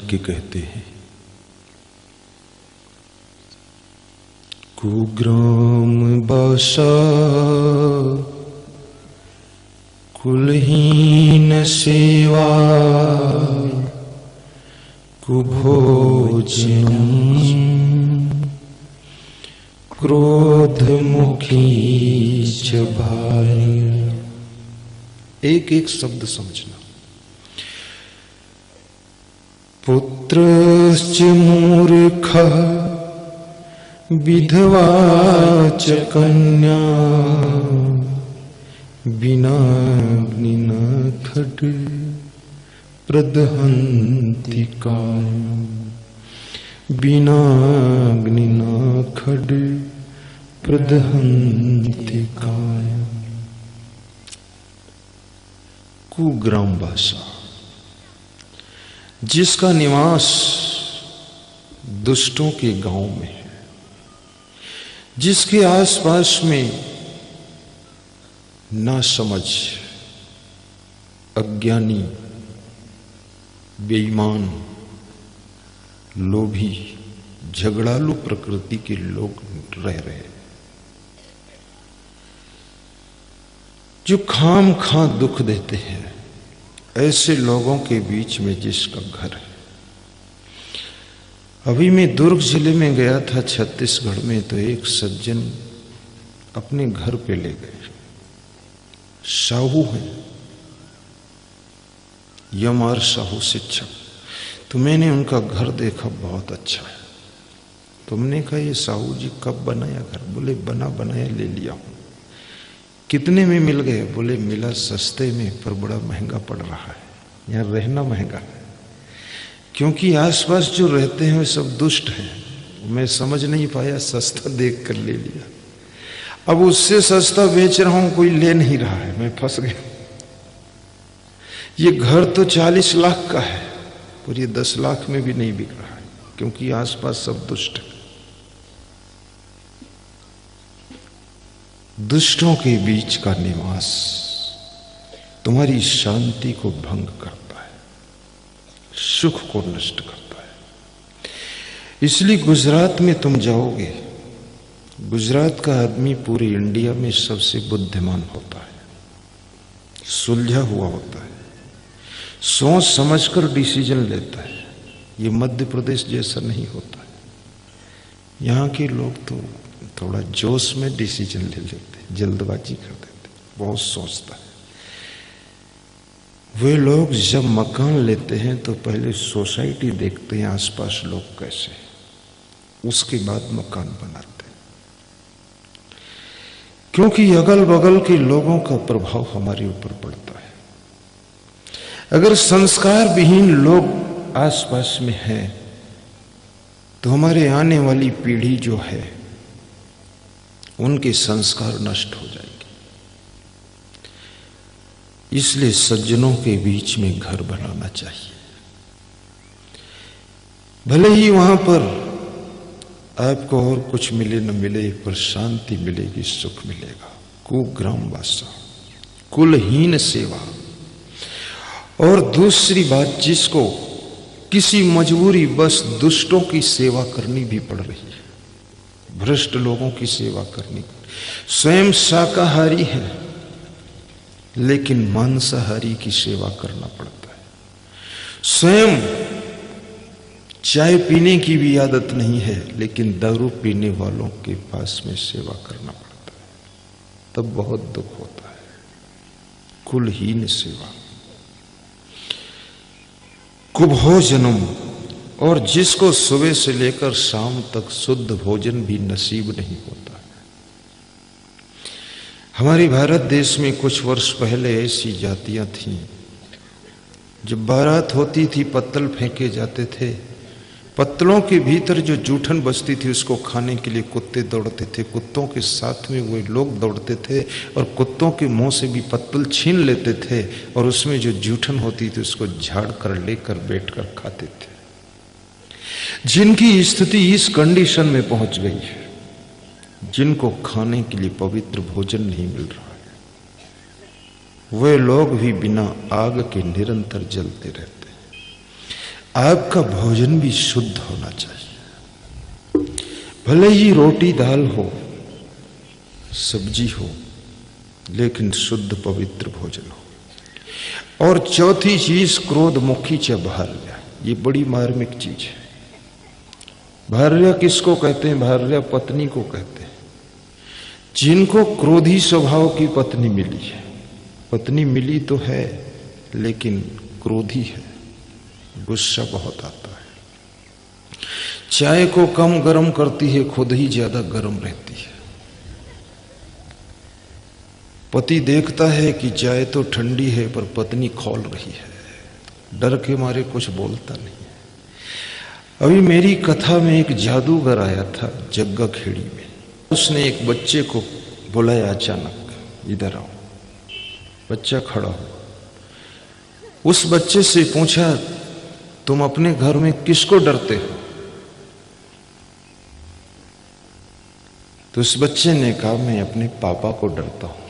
के कहते हैं, कुग्राम बासा कुलहीन सेवा कुभोजनम क्रोध मुखी च भारी। एक एक शब्द समझना। पुत्रश्च मूर्खः विधवा च कन्या विनाग्निना खड्ग प्रदहन्ति कायम्। विनाग्निना खड्ग प्रदहन्ति कायम्। कुग्राम भाषा, जिसका निवास दुष्टों के गांव में है, जिसके आसपास में ना समझ, अज्ञानी, बेईमान, लोभी, झगड़ालू प्रकृति के लोग रह रहे हैं, जो खाम खा दुख देते हैं, ऐसे लोगों के बीच में जिसका घर है। अभी मैं दुर्ग जिले में गया था, छत्तीसगढ़ में, तो एक सज्जन अपने घर पे ले गए। साहू हैं, यमार साहू शिक्षक। तो मैंने उनका घर देखा, बहुत अच्छा है। तुमने कहा ये साहू जी कब बनाया घर? बोले बना बनाया ले लिया हूं। कितने में मिल गए? बोले मिला सस्ते में, पर बड़ा महंगा पड़ रहा है, यहाँ रहना महंगा है, क्योंकि आसपास जो रहते हैं वे सब दुष्ट हैं। मैं समझ नहीं पाया, सस्ता देख कर ले लिया। अब उससे सस्ता बेच रहा हूं, कोई ले नहीं रहा है, मैं फंस गया। ये घर तो 40 लाख का है, और ये 10 लाख में भी नहीं बिक रहा है, क्योंकि आसपास सब दुष्ट है। दुष्टों के बीच का निवास तुम्हारी शांति को भंग करता है, सुख को नष्ट करता है। इसलिए गुजरात में तुम जाओगे, गुजरात का आदमी पूरे इंडिया में सबसे बुद्धिमान होता है, सुलझा हुआ होता है, सोच समझकर डिसीजन लेता है। ये मध्य प्रदेश जैसा नहीं होता है। यहाँ के लोग तो थोड़ा जोश में डिसीजन ले लेते, जल्दबाजी कर देते, बहुत सोचता है। वे लोग जब मकान लेते हैं तो पहले सोसाइटी देखते हैं, आसपास लोग कैसे, उसके बाद मकान बनाते हैं, क्योंकि अगल बगल के लोगों का प्रभाव हमारे ऊपर पड़ता है। अगर संस्कार विहीन लोग आसपास में हैं तो हमारे आने वाली पीढ़ी जो है उनके संस्कार नष्ट हो जाएंगे। इसलिए सज्जनों के बीच में घर बनाना चाहिए। भले ही वहां पर आपको और कुछ मिले न मिले, पर शांति मिलेगी, सुख मिलेगा। कुग्राम वासा, कुलहीन सेवा। और दूसरी बात, जिसको किसी मजबूरी बस दुष्टों की सेवा करनी भी पड़ रही है, भ्रष्ट लोगों की सेवा करनी, स्वयं शाकाहारी है लेकिन मांसाहारी की सेवा करना पड़ता है, स्वयं चाय पीने की भी आदत नहीं है लेकिन दारू पीने वालों के पास में सेवा करना पड़ता है, तब बहुत दुख होता है। कुलहीन सेवा। कुभोजनम, और जिसको सुबह से लेकर शाम तक शुद्ध भोजन भी नसीब नहीं होता। हमारे भारत देश में कुछ वर्ष पहले ऐसी जातियां थीं, जब बारात होती थी पत्तल फेंके जाते थे, पत्तलों के भीतर जो जूठन बचती थी उसको खाने के लिए कुत्ते दौड़ते थे, कुत्तों के साथ में वे लोग दौड़ते थे और कुत्तों के मुंह से भी पत्तल छीन लेते थे और उसमें जो जूठन होती थी उसको झाड़ कर लेकर बैठकर खाते थे। जिनकी स्थिति इस कंडीशन में पहुंच गई है, जिनको खाने के लिए पवित्र भोजन नहीं मिल रहा है, वे लोग भी बिना आग के निरंतर जलते रहते हैं। आपका भोजन भी शुद्ध होना चाहिए। भले ही रोटी दाल हो, सब्जी हो, लेकिन शुद्ध पवित्र भोजन हो। और चौथी चीज क्रोध मुखी च भार्या, ये बड़ी मार्मिक चीज है। भार्या किसको कहते हैं? भार्या पत्नी को कहते हैं। जिनको क्रोधी स्वभाव की पत्नी मिली है, पत्नी मिली तो है लेकिन क्रोधी है, गुस्सा बहुत आता है, चाय को कम गर्म करती है, खुद ही ज्यादा गर्म रहती है। पति देखता है कि चाय तो ठंडी है पर पत्नी खौल रही है, डर के मारे कुछ बोलता नहीं है। अभी मेरी कथा में एक जादूगर आया था जग्गा खेड़ी में। उसने एक बच्चे को बुलाया अचानक, इधर आओ। बच्चा खड़ा हो। उस बच्चे से पूछा, तुम अपने घर में किसको डरते हो? तो उस बच्चे ने कहा, मैं अपने पापा को डरता हूं।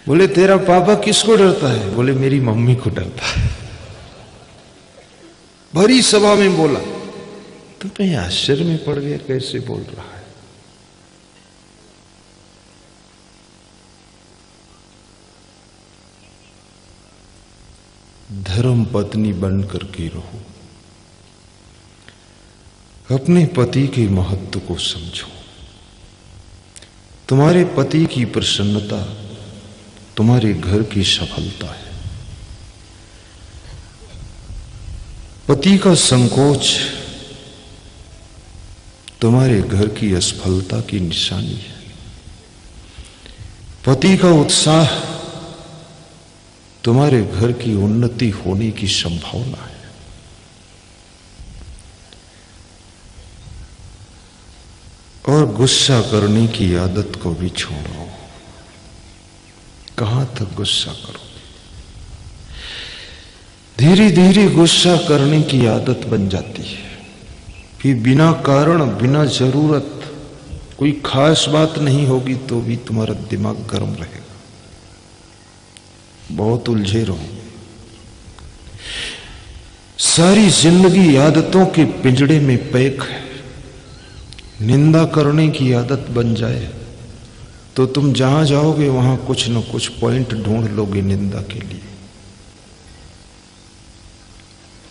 बोले, तेरा पापा किसको डरता है? बोले, मेरी मम्मी को डरता है। भरी सभा में बोला। तो मैं आश्चर्य में पड़ गया, कैसे बोल रहा है। धर्म पत्नी बनकर के रहो, अपने पति के महत्व को समझो। तुम्हारे पति की प्रसन्नता तुम्हारे घर की सफलता है। पति का संकोच तुम्हारे घर की असफलता की निशानी है। पति का उत्साह तुम्हारे घर की उन्नति होने की संभावना है। और गुस्सा करने की आदत को भी छोड़ो। कहां तक गुस्सा करोगे? धीरे धीरे गुस्सा करने की आदत बन जाती है कि बिना कारण, बिना जरूरत, कोई खास बात नहीं होगी तो भी तुम्हारा दिमाग गर्म रहेगा, बहुत उलझे रहो। सारी जिंदगी आदतों के पिंजड़े में पैक है। निंदा करने की आदत बन जाए तो तुम जहां जाओगे वहां कुछ न कुछ पॉइंट ढूंढ लोगे निंदा के लिए,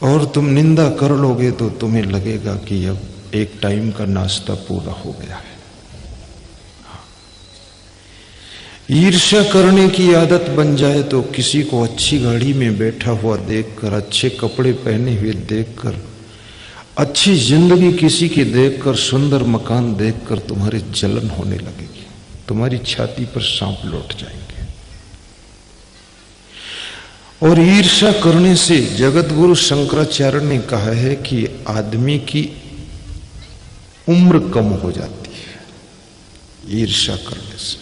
और तुम निंदा कर लोगे तो तुम्हें लगेगा कि अब एक टाइम का नाश्ता पूरा हो गया है। ईर्ष्या करने की आदत बन जाए तो किसी को अच्छी गाड़ी में बैठा हुआ देखकर, अच्छे कपड़े पहने हुए देखकर, अच्छी जिंदगी किसी की देखकर, सुंदर मकान देखकर तुम्हारी जलन होने लगेगी, तुम्हारी छाती पर सांप लौट जाएंगे। और ईर्ष्या करने से जगत गुरु शंकराचार्य ने कहा है कि आदमी की उम्र कम हो जाती है ईर्ष्या करने से।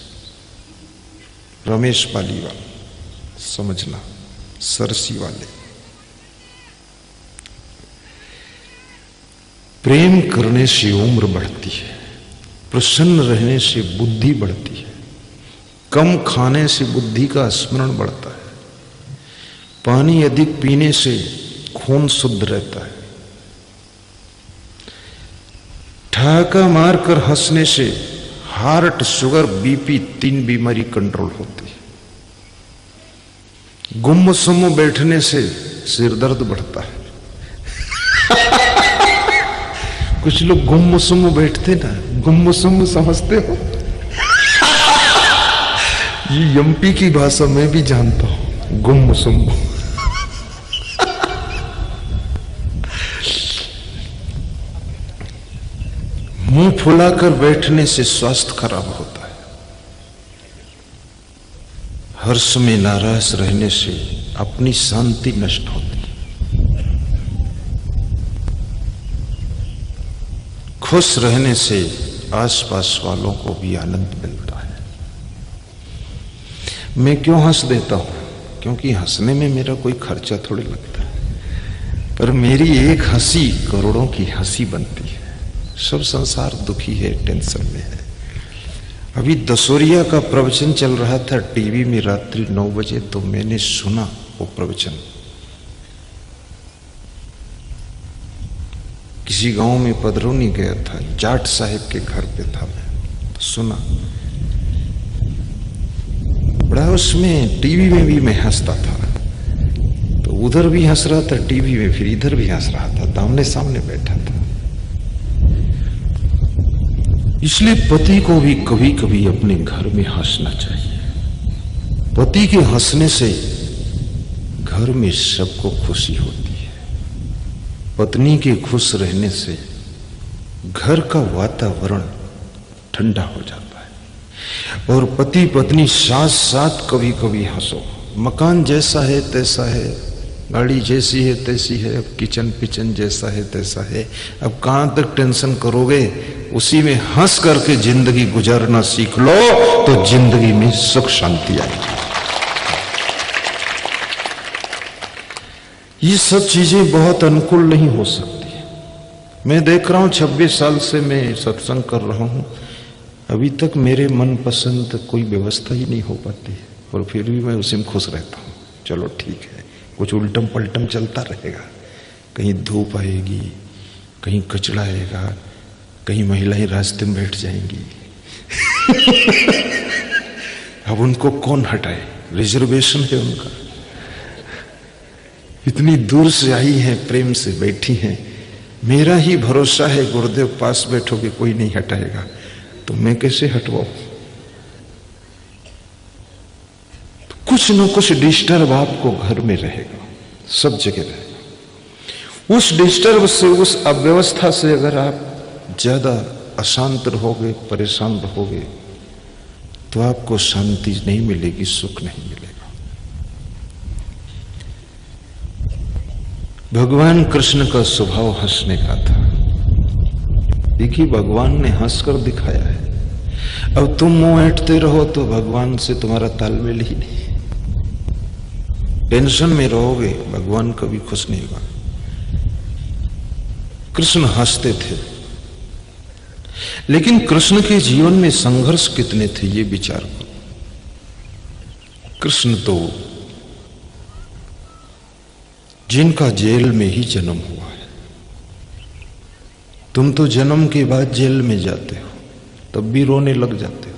रमेश पालीवाल, समझना, सरसी वाले। प्रेम करने से उम्र बढ़ती है, प्रसन्न रहने से बुद्धि बढ़ती है, कम खाने से बुद्धि का स्मरण बढ़ता है, पानी अधिक पीने से खून शुद्ध रहता है, ठहाका मारकर हंसने से हार्ट, शुगर, बीपी 3 बीमारी कंट्रोल होती है, गुम्म सुम्म बैठने से सिर दर्द बढ़ता है। कुछ लोग गुम्म सुम्म बैठते ना, गुम्म सुम्म समझते हो? ये एमपी की भाषा में भी जानता हूं, गुम्म सुम्म। मुंह फुलाकर बैठने से स्वास्थ्य खराब होता है, हर समय नाराज रहने से अपनी शांति नष्ट होती है, खुश रहने से आसपास वालों को भी आनंद मिलता है। मैं क्यों हंस देता हूं? क्योंकि हंसने में मेरा कोई खर्चा थोड़ी लगता है, पर मेरी एक हंसी करोड़ों की हंसी बनती है। सब संसार दुखी है, टेंशन में है। अभी दसोरिया का प्रवचन चल रहा था टीवी में रात्रि 9 बजे, तो मैंने सुना वो प्रवचन। किसी गांव में पदरोनी गया था, जाट साहब के घर पे था मैं, तो सुना बड़ा, उसमें टीवी में भी मैं हंसता था, तो उधर भी हंस रहा था टीवी में, फिर इधर भी हंस रहा था, आमने सामने बैठा था। इसलिए पति को भी कभी कभी अपने घर में हंसना चाहिए। पति के हंसने से घर में सबको खुशी होती है। पत्नी के खुश रहने से घर का वातावरण ठंडा हो जाता है। और पति पत्नी साथ साथ कभी कभी हंसो। मकान जैसा है तैसा है, गाड़ी जैसी है तैसी है, अब किचन पिचन जैसा है तैसा है, अब कहां तक टेंशन करोगे? उसी में हंस करके जिंदगी गुजारना सीख लो तो जिंदगी में सुख शांति आएगी। ये सब चीजें बहुत अनुकूल नहीं हो सकती। मैं देख रहा हूं 26 साल से मैं सत्संग कर रहा हूं, अभी तक मेरे मन पसंद कोई व्यवस्था ही नहीं हो पाती है, और फिर भी मैं उसी में खुश रहता हूं। चलो ठीक है, कुछ उल्टम पलटम चलता रहेगा, कहीं धूप आएगी, कहीं कचड़ा आएगा, कहीं महिलाएं रास्ते में बैठ जाएंगी अब उनको कौन हटाए? रिजर्वेशन है उनका, इतनी दूर से आई है, प्रेम से बैठी हैं। मेरा ही भरोसा है गुरुदेव पास बैठोगे कोई नहीं हटाएगा, तो मैं कैसे हटवाऊं? तो कुछ न कुछ डिस्टर्ब आपको घर में रहेगा, सब जगह रहेगा। उस डिस्टर्ब से, उस अव्यवस्था से अगर आप ज्यादा अशांत रहोगे, परेशान रहोगे, तो आपको शांति नहीं मिलेगी, सुख नहीं मिलेगा। भगवान कृष्ण का स्वभाव हंसने का था। देखिए, भगवान ने हंसकर दिखाया है। अब तुम मुंह ऐंठते रहो तो भगवान से तुम्हारा तालमेल ही नहीं। टेंशन में रहोगे, भगवान कभी खुश नहीं होगा। कृष्ण हंसते थे, लेकिन कृष्ण के जीवन में संघर्ष कितने थे ये विचार करो। कृष्ण तो जिनका जेल में ही जन्म हुआ है, तुम तो जन्म के बाद जेल में जाते हो, तब भी रोने लग जाते हो।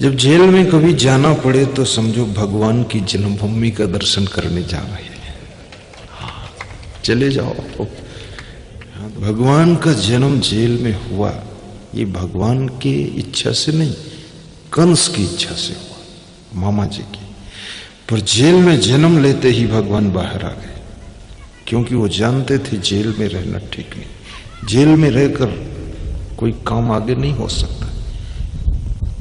जब जेल में कभी जाना पड़े तो समझो भगवान की जन्मभूमि का दर्शन करने जा रहे हैं, चले जाओ। भगवान का जन्म जेल में हुआ, ये भगवान की इच्छा से नहीं, कंस की इच्छा से हुआ, मामा जी की। पर जेल में जन्म लेते ही भगवान बाहर आ गए, क्योंकि वो जानते थे जेल में रहना ठीक नहीं, जेल में रहकर कोई काम आगे नहीं हो सकता।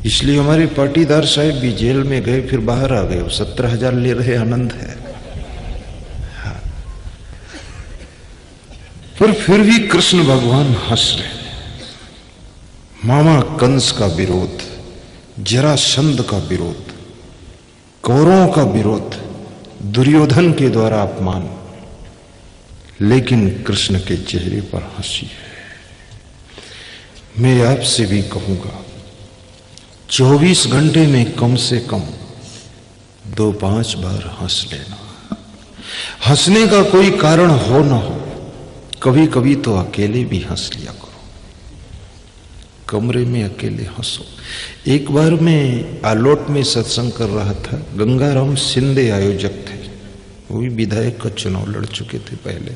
इसलिए हमारे पाटीदार साहब भी जेल में गए, फिर बाहर आ गए, 17,000 ले रहे, आनंद है। हाँ। पर फिर भी कृष्ण भगवान हंस रहे। मामा कंस का विरोध, जरासंध का विरोध, कौरवों का विरोध, दुर्योधन के द्वारा अपमान, लेकिन कृष्ण के चेहरे पर हंसी है। मैं आपसे भी कहूंगा, 24 घंटे में कम से कम 2-5 बार हंस लेना। हंसने का कोई कारण हो ना हो, कभी कभी तो अकेले भी हंस लिया करो, कमरे में अकेले हंसो। एक बार मैं आलोट में सत्संग कर रहा था, गंगाराम शिंदे आयोजक थे, वो भी विधायक का चुनाव लड़ चुके थे पहले।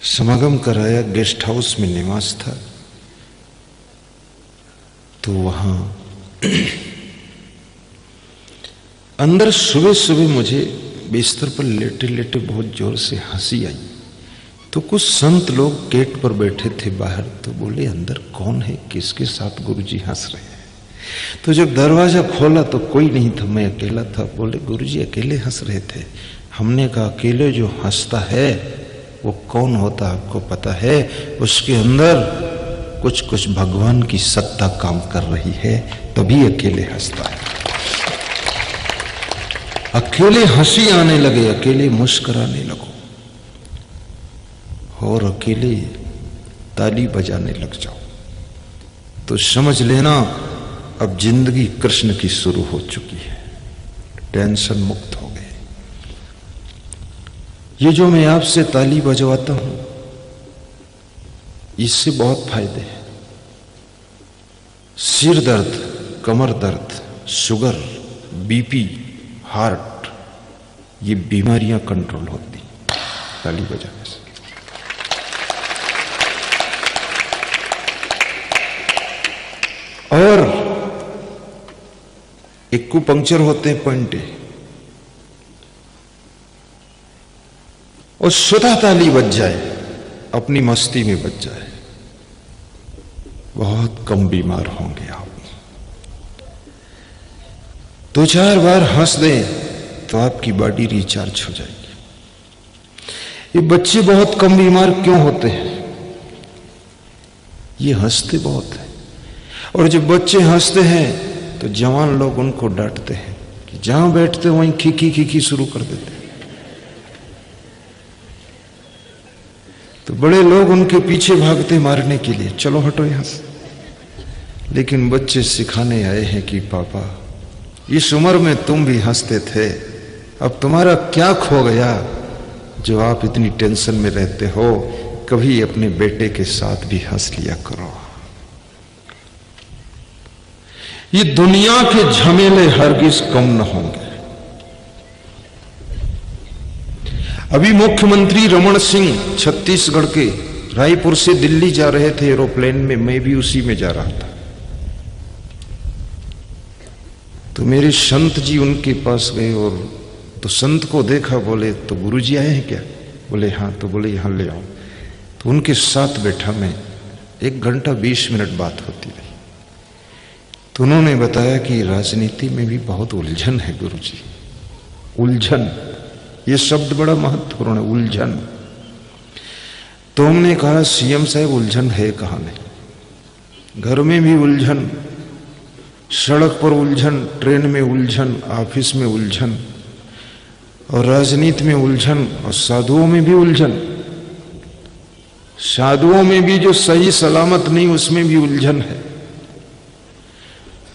समागम कराया, गेस्ट हाउस में निवास था, तो वहां अंदर सुबह सुबह मुझे बिस्तर पर लेटे लेटे बहुत जोर से हंसी आई। तो कुछ संत लोग गेट पर बैठे थे बाहर, तो बोले अंदर कौन है, किसके साथ गुरुजी हंस रहे हैं? तो जब दरवाजा खोला तो कोई नहीं था, मैं अकेला था। बोले गुरुजी अकेले हंस रहे थे। हमने कहा अकेले जो हंसता है वो कौन होता आपको पता है? उसके अंदर कुछ कुछ भगवान की सत्ता काम कर रही है, तभी अकेले हंसता है। अकेले हंसी आने लगे, अकेले मुस्कुराने लगो, और अकेले ताली बजाने लग जाओ, तो समझ लेना अब जिंदगी कृष्ण की शुरू हो चुकी है, टेंशन मुक्त हो गए। ये जो मैं आपसे ताली बजवाता हूं, इससे बहुत फायदे हैं। सिर दर्द, कमर दर्द, शुगर, बीपी, हार्ट, ये बीमारियां कंट्रोल होती ताली बजाने से। और एक्यूपंक्चर होते हैं पॉइंटे, और स्वतः ताली बज जाए, अपनी मस्ती में बज जाए, बहुत कम बीमार होंगे आप। 2-4 बार हंस दें तो आपकी बॉडी रिचार्ज हो जाएगी। ये बच्चे बहुत कम बीमार क्यों होते हैं? ये हंसते बहुत हैं, और जब बच्चे हंसते हैं तो जवान लोग उनको डांटते हैं कि जहां बैठते वहीं खीखी खीखी शुरू कर देते हैं। तो बड़े लोग उनके पीछे भागते मारने के लिए, चलो हटो यहां से। लेकिन बच्चे सिखाने आए हैं कि पापा, इस उम्र में तुम भी हंसते थे, अब तुम्हारा क्या खो गया जो आप इतनी टेंशन में रहते हो? कभी अपने बेटे के साथ भी हंस लिया करो। ये दुनिया के झमेले हरगिज कम न होंगे। अभी मुख्यमंत्री रमन सिंह छत्तीसगढ़ के रायपुर से दिल्ली जा रहे थे एरोप्लेन में, मैं भी उसी में जा रहा था। तो मेरे संत जी उनके पास गए, और तो संत को देखा, बोले तो गुरुजी आए हैं क्या? बोले हाँ। तो बोले यहां ले आओ। तो उनके साथ बैठा मैं, 1 घंटा 20 मिनट बात होती रही। तो उन्होंने बताया कि राजनीति में भी बहुत उलझन है गुरुजी। उलझन, ये शब्द बड़ा महत्वपूर्ण है, उलझन। तो हमने कहा सीएम साहब उलझन है कहां नहीं? घर में भी उलझन, सड़क पर उलझन, ट्रेन में उलझन, ऑफिस में उलझन, और राजनीति में उलझन, और साधुओं में भी उलझन। साधुओं में भी जो सही सलामत नहीं, उसमें भी उलझन है।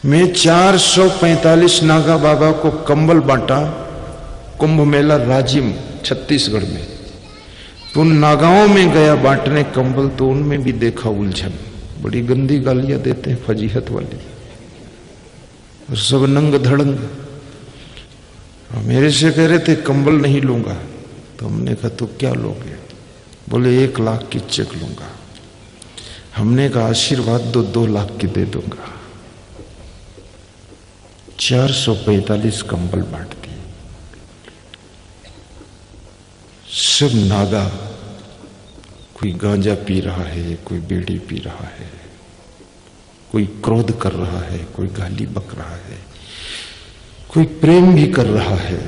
मैं 445 नागा बाबा को कंबल बांटा कुंभ मेला राजिम छत्तीसगढ़ में। तो उन नागाओं में गया बांटने कंबल, तो उनमें भी देखा उलझन। बड़ी गंदी गालियां देते हैं, फजीहत वाली, और सब नंग धड़ंग। मेरे से कह रहे थे कंबल नहीं लूंगा। तो हमने कहा तो क्या लोगे? बोले 1 लाख की चेक लूंगा। हमने कहा आशीर्वाद दो, 2 लाख की दे दूंगा। 445 कंबल बांट दिए। सब नागा, कोई गांजा पी रहा है, कोई बीड़ी पी रहा है, कोई क्रोध कर रहा है, कोई गाली बक रहा है, कोई प्रेम भी कर रहा है।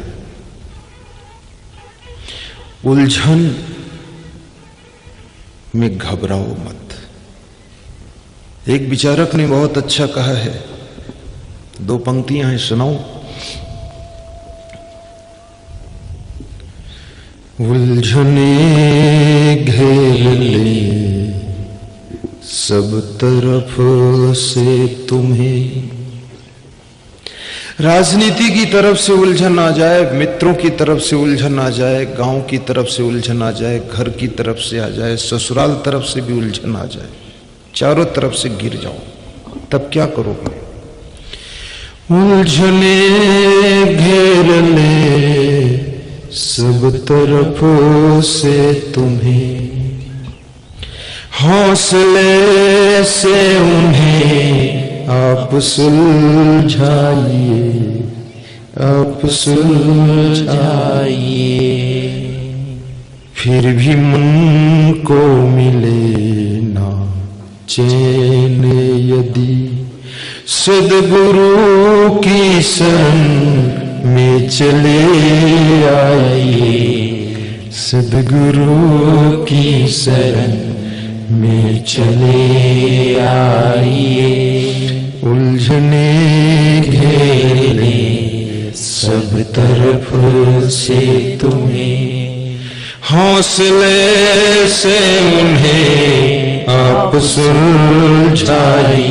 उलझन में घबराओ मत। एक विचारक ने बहुत अच्छा कहा है, 2 पंक्तियां हैं, सुनाओ। उलझने घेर ले सब तरफ से तुम्हें। राजनीति की तरफ से उलझन आ जाए, मित्रों की तरफ से उलझन आ जाए, गांव की तरफ से उलझन आ जाए, घर की तरफ से आ जाए, ससुराल तरफ से भी उलझन आ जाए, चारों तरफ से गिर जाओ, तब क्या करोगे? उलझने घेर ले सब तरफों से तुम्हें, हौसले से उन्हें आप सुलझाइए, आप सुलझाइए। फिर भी मन को मिले ना चैन यदि सद्गुरु की शरण में चले आइए, सद्गुरु की शरण में चले आइए। उलझने घेर ले सब तरफ से तुम्हें, हौसले से उन्हें आप सुलझाइए,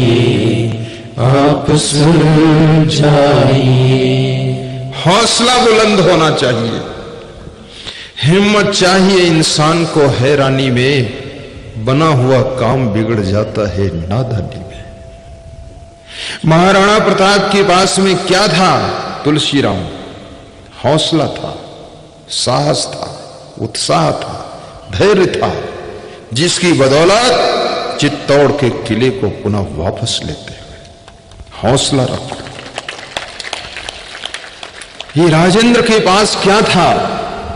आप सुलझाइए। हौसला बुलंद होना चाहिए, हिम्मत चाहिए इंसान को हैरानी में। बना हुआ काम बिगड़ जाता है नादानी में। महाराणा प्रताप के पास में क्या था? तुलसीराम। हौसला था, साहस था, उत्साह था, धैर्य था, जिसकी बदौलत चित्तौड़ के किले को पुनः वापस लेते हुए हौसला रखा। ये राजेंद्र के पास क्या था?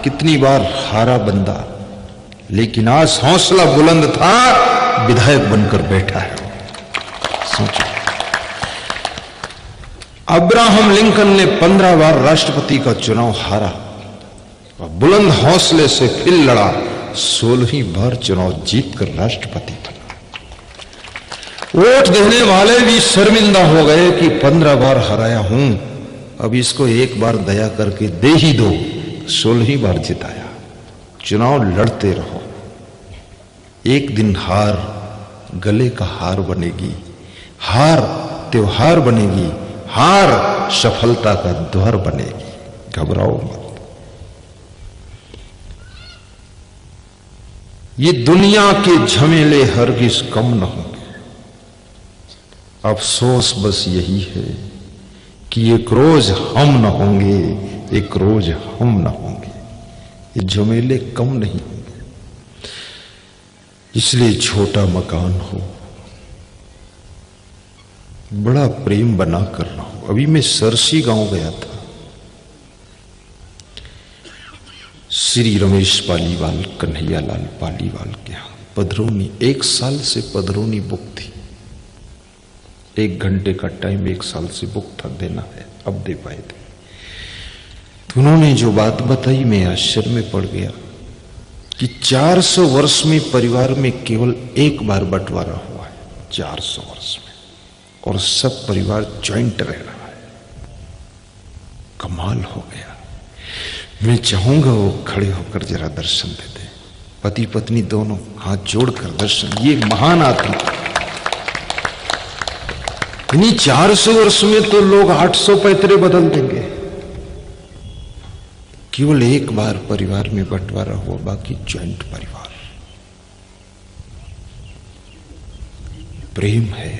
कितनी बार हारा बंदा, लेकिन आज हौसला बुलंद था, विधायक बनकर बैठा है। सोचो, अब्राहम लिंकन ने 15 बार राष्ट्रपति का चुनाव हारा, बुलंद हौसले से फिर लड़ा, 16वीं बार चुनाव जीतकर राष्ट्रपति बना। वोट देने वाले भी शर्मिंदा हो गए कि 15 बार हराया हूं, अब इसको एक बार दया करके दे ही दो। 16वीं बार जिताया। चुनाव लड़ते रहो, एक दिन हार गले का हार बनेगी, हार त्योहार बनेगी, हार सफलता का द्वार बनेगी। घबराओ मत। ये दुनिया के झमेले हरगिज कम न होंगे। अफसोस बस यही है कि एक रोज हम न होंगे, एक रोज हम न होंगे। ये झमेले कम नहीं होंगे। इसलिए छोटा मकान हो, बड़ा प्रेम बना कर रहो। अभी मैं सरसी गांव गया था, श्री रमेश पालीवाल, कन्हैयालाल पालीवाल के यहां पधरौनी। 1 साल से पधरौनी बुक थी। 1 घंटे का टाइम 1 साल से बुक था, देना है, अब दे पाए थे। तो उन्होंने जो बात बताई, मैं आश्चर्य में पड़ गया कि 400 वर्ष में परिवार में केवल 1 बार बंटवारा हुआ है, 400 वर्ष में, और सब परिवार ज्वाइंट रह रहा है। कमाल हो गया। मैं चाहूंगा वो खड़े होकर जरा दर्शन दे दे, पति पत्नी दोनों हाथ जोड़कर दर्शन। ये महान आदमी। इन्हीं 400 वर्ष में तो लोग 800 पैतरे बदल देंगे। केवल 1 बार परिवार में बंटवारा हुआ, बाकी ज्वाइंट परिवार। प्रेम है।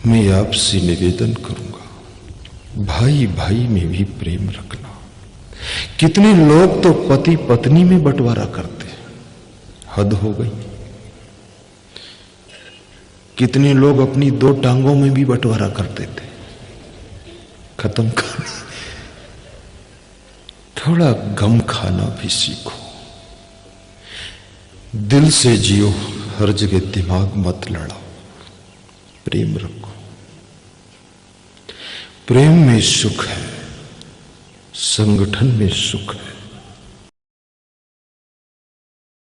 मैं आपसे निवेदन करूंगा, भाई भाई में भी प्रेम रखना। कितने लोग तो पति पत्नी में बंटवारा करते हैं, हद हो गई। कितने लोग अपनी 2 टांगों में भी बंटवारा करते थे, खत्म कर। थोड़ा गम खाना भी सीखो, दिल से जियो, हर जगह दिमाग मत लड़ाओ, प्रेम रखो। प्रेम में सुख है, संगठन में सुख है।